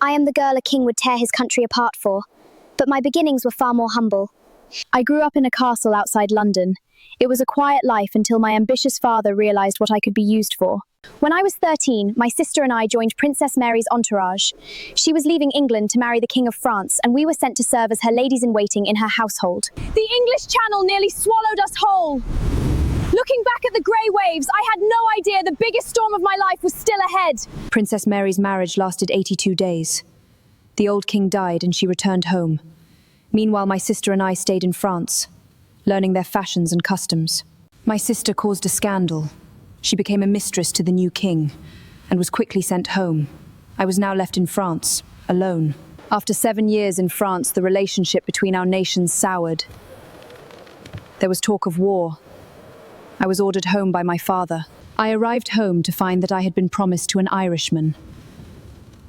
I am the girl a king would tear his country apart for, but my beginnings were far more humble. I grew up in a castle outside London. It was a quiet life until my ambitious father realized what I could be used for. When I was 13, my sister and I joined Princess Mary's entourage. She was leaving England to marry the King of France, and we were sent to serve as her ladies-in-waiting in her household. The English Channel nearly swallowed us whole. Looking back at the grey waves, I had no idea the biggest storm of my life was still ahead. Princess Mary's marriage lasted 82 days. The old king died and she returned home. Meanwhile, my sister and I stayed in France, learning their fashions and customs. My sister caused a scandal. She became a mistress to the new king and was quickly sent home. I was now left in France, alone. After 7 years in France, the relationship between our nations soured. There was talk of war. I was ordered home by my father. I arrived home to find that I had been promised to an Irishman.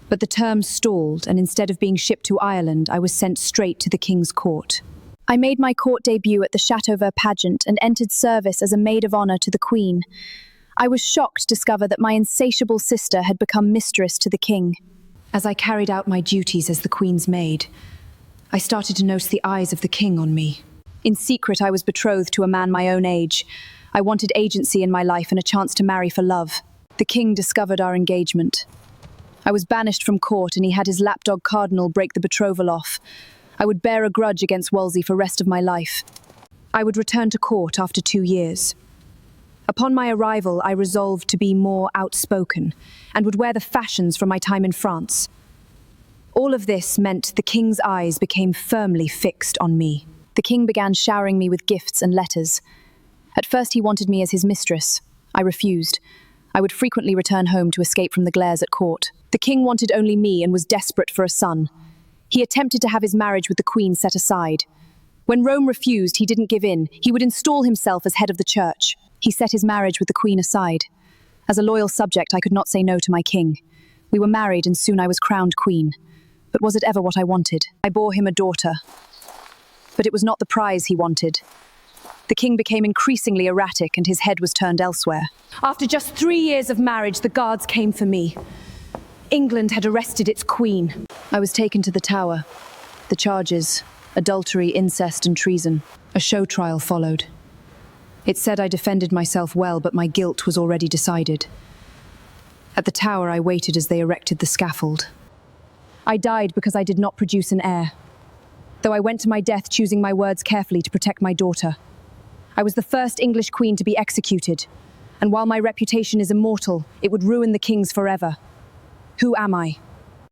But the terms stalled, and instead of being shipped to Ireland, I was sent straight to the king's court. I made my court debut at the Chateauver pageant and entered service as a maid of honor to the Queen. I was shocked to discover that my insatiable sister had become mistress to the king. As I carried out my duties as the Queen's maid, I started to notice the eyes of the king on me. In secret, I was betrothed to a man my own age. I wanted agency in my life and a chance to marry for love. The king discovered our engagement. I was banished from court and he had his lapdog cardinal break the betrothal off. I would bear a grudge against Wolsey for the rest of my life. I would return to court after 2 years. Upon my arrival, I resolved to be more outspoken and would wear the fashions from my time in France. All of this meant the king's eyes became firmly fixed on me. The king began showering me with gifts and letters. At first he wanted me as his mistress. I refused. I would frequently return home to escape from the glares at court. The king wanted only me and was desperate for a son. He attempted to have his marriage with the Queen set aside. When Rome refused, he didn't give in. He would install himself as head of the church. He set his marriage with the Queen aside. As a loyal subject, I could not say no to my king. We were married and soon I was crowned queen. But was it ever what I wanted? I bore him a daughter. But it was not the prize he wanted. The king became increasingly erratic and his head was turned elsewhere. After just 3 years of marriage, the guards came for me. England had arrested its queen. I was taken to the Tower. The charges, adultery, incest, and treason. A show trial followed. It said I defended myself well, but my guilt was already decided. At the Tower, I waited as they erected the scaffold. I died because I did not produce an heir. Though I went to my death choosing my words carefully to protect my daughter. I was the first English queen to be executed, and while my reputation is immortal, it would ruin the king's forever. Who am I?